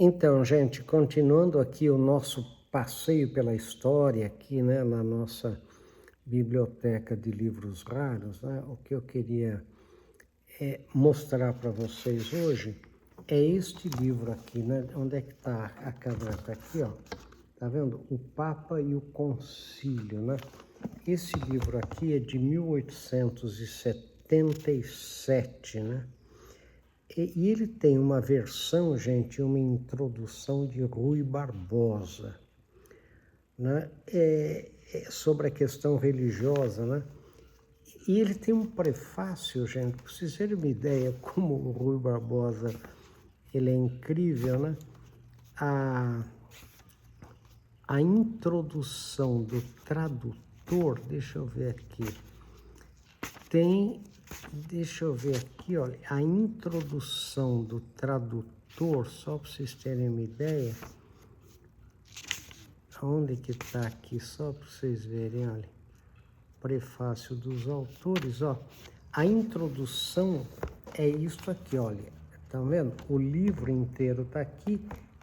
Então, gente, continuando aqui o nosso passeio pela história aqui, né, na nossa biblioteca de livros raros, né, o que eu queria mostrar para vocês hoje é este livro aqui, né, onde é que está a câmera? Está aqui, ó, tá vendo? O Papa e o Concílio, né? Esse livro aqui é de 1877, né? E ele tem uma versão, gente, uma introdução de Rui Barbosa, né? Sobre a questão religiosa, né? E ele tem um prefácio, gente, para vocês terem uma ideia como o Rui Barbosa, ele é incrível, né? A introdução do tradutor, deixa eu ver aqui, deixa eu ver aqui, olha, a introdução do tradutor, só para vocês terem uma ideia, onde que está aqui, só para vocês verem, olha, prefácio dos autores, ó, a introdução é isso aqui, olha, tá vendo? O livro inteiro está aqui,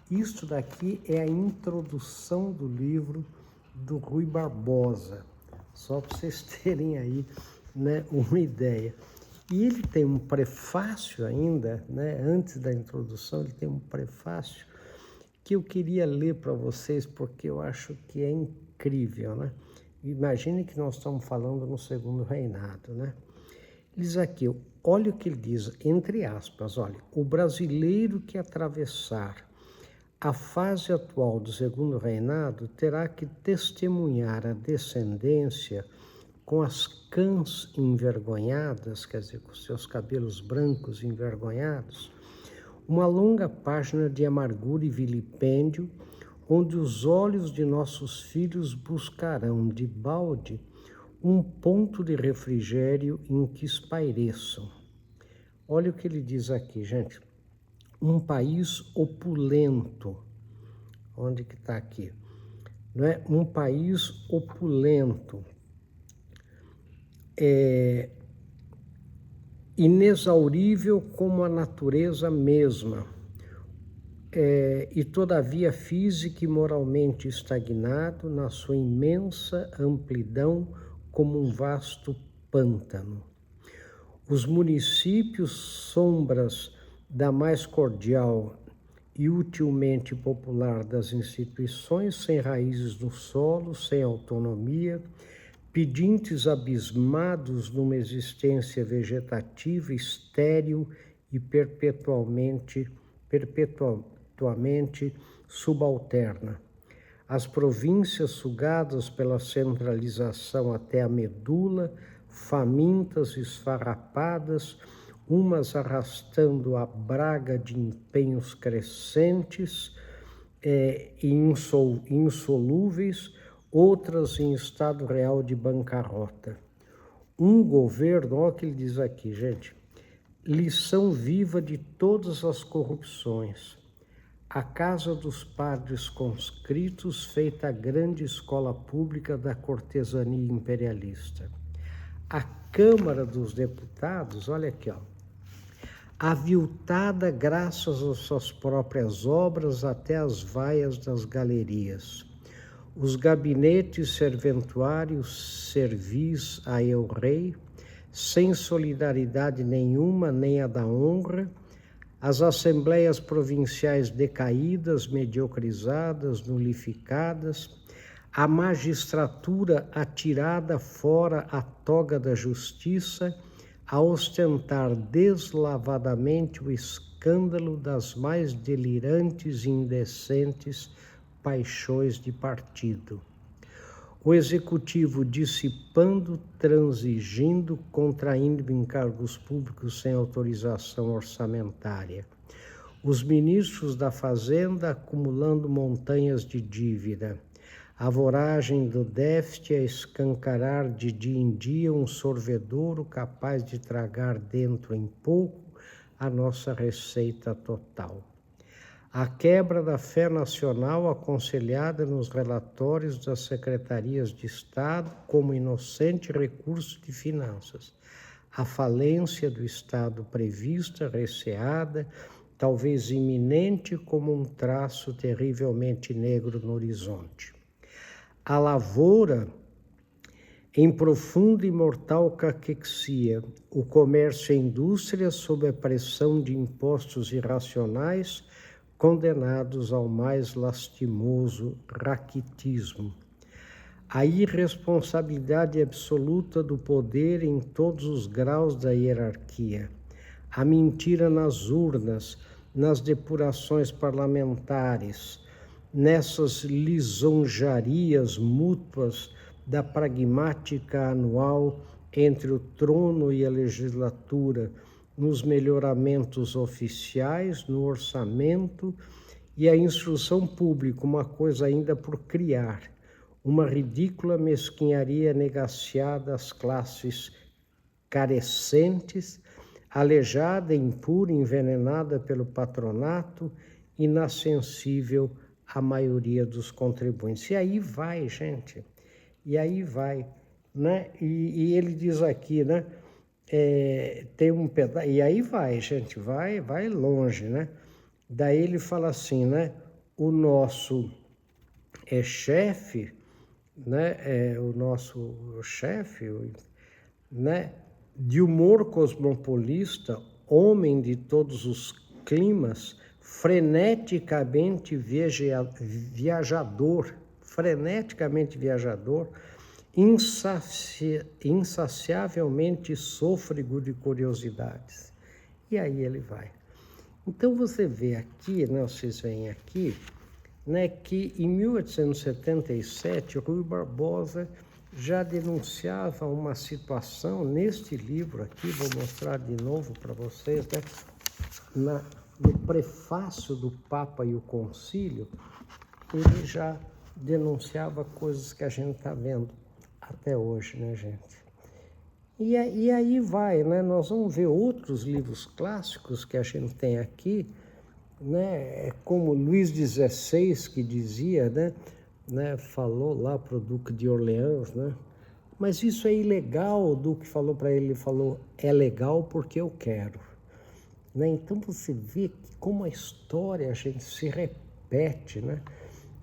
isso daqui é a introdução do livro do Rui Barbosa, só para vocês terem aí, né, uma ideia. E ele tem um prefácio ainda, né, antes da introdução, ele tem um prefácio que eu queria ler para vocês, porque eu acho que é incrível, né? Imagine que nós estamos falando no Segundo Reinado, né? Diz aqui, olha o que ele diz, entre aspas, olha, o brasileiro que atravessar a fase atual do Segundo Reinado terá que testemunhar a descendência com as cãs envergonhadas, quer dizer, com seus cabelos brancos envergonhados, uma longa página de amargura e vilipêndio, onde os olhos de nossos filhos buscarão de balde um ponto de refrigério em que espaireçam. Olha o que ele diz aqui, gente. Um país opulento. Onde que está aqui? Não é? Um país opulento. Inexaurível como a natureza mesma. E todavia física e moralmente estagnado na sua imensa amplidão como um vasto pântano. Os municípios, sombras da mais cordial e utilmente popular das instituições, sem raízes no solo, sem autonomia, pedintes abismados numa existência vegetativa, estéril e perpetuamente subalterna. As províncias sugadas pela centralização até a medula, famintas, esfarrapadas, umas arrastando a braga de empenhos crescentes e insolúveis, outras em estado real de bancarrota. Um governo, olha o que ele diz aqui, gente, lição viva de todas as corrupções. A casa dos padres conscritos, feita a grande escola pública da cortesania imperialista. A Câmara dos Deputados, olha aqui, ó, aviltada graças às suas próprias obras até as vaias das galerias. Os gabinetes serventuários servis a eu rei, sem solidariedade nenhuma, nem a da honra, as assembleias provinciais decaídas, mediocrizadas, nulificadas, a magistratura atirada fora a toga da justiça, a ostentar deslavadamente o escândalo das mais delirantes e indecentes paixões de partido. O executivo dissipando, transigindo, contraindo encargos públicos sem autorização orçamentária. Os ministros da Fazenda acumulando montanhas de dívida. A voragem do déficit a escancarar de dia em dia um sorvedouro capaz de tragar dentro em pouco a nossa receita total. A quebra da fé nacional aconselhada nos relatórios das secretarias de Estado como inocente recurso de finanças. A falência do Estado prevista, receada, talvez iminente como um traço terrivelmente negro no horizonte. A lavoura, em profunda e mortal caquexia, o comércio e a indústria sob a pressão de impostos irracionais, condenados ao mais lastimoso raquitismo. A irresponsabilidade absoluta do poder em todos os graus da hierarquia. A mentira nas urnas, nas depurações parlamentares, nessas lisonjarias mútuas da pragmática anual entre o trono e a legislatura, nos melhoramentos oficiais, no orçamento e a instrução pública, uma coisa ainda por criar, uma ridícula mesquinharia negaciada às classes carecentes, aleijada, impura, envenenada pelo patronato, inassensível à maioria dos contribuintes. E aí vai, gente, e aí vai, né? E ele diz aqui, né? Tem um pedaço, e aí vai, gente, vai longe, né? Daí ele fala assim, né? O nosso chefe, né? O nosso chefe, né? De humor cosmopolista, homem de todos os climas, freneticamente viajador, insaciavelmente sôfrego de curiosidades. E aí ele vai. Então você vê aqui, né, vocês veem aqui, né, que em 1877 Rui Barbosa já denunciava uma situação neste livro aqui, vou mostrar de novo para vocês, né, no prefácio do Papa e o Concílio, ele já denunciava coisas que a gente está vendo até hoje, né, gente? E aí vai, né? Nós vamos ver outros livros clássicos que a gente tem aqui, né? Como Luís XVI, que dizia, né? Falou lá para o Duque de Orleans, né? Mas isso é ilegal. O Duque falou para ele, falou, é legal porque eu quero. Né? Então você vê como a história, a gente se repete, né?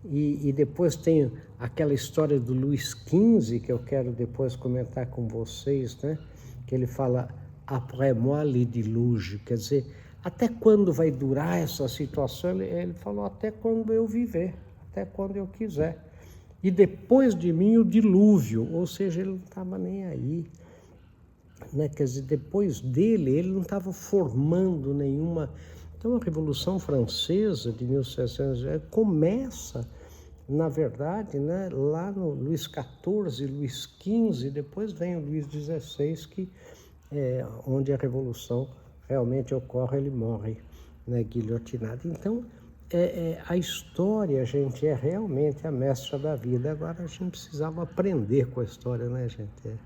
E depois tem aquela história do Luís XV, que eu quero depois comentar com vocês, né? Que ele fala, après moi le déluge, quer dizer, até quando vai durar essa situação? Ele falou, até quando eu viver, até quando eu quiser. E depois de mim o dilúvio, ou seja, ele não estava nem aí. Né? Quer dizer, depois dele, ele não estava formando nenhuma... Então, a Revolução Francesa de 1700 começa, na verdade, né, lá no Luís XIV, Luís XV, depois vem o Luís XVI, onde a Revolução realmente ocorre, ele morre, né, guilhotinado. Então, a história, gente, é realmente a mestra da vida. Agora, a gente precisava aprender com a história, né, gente?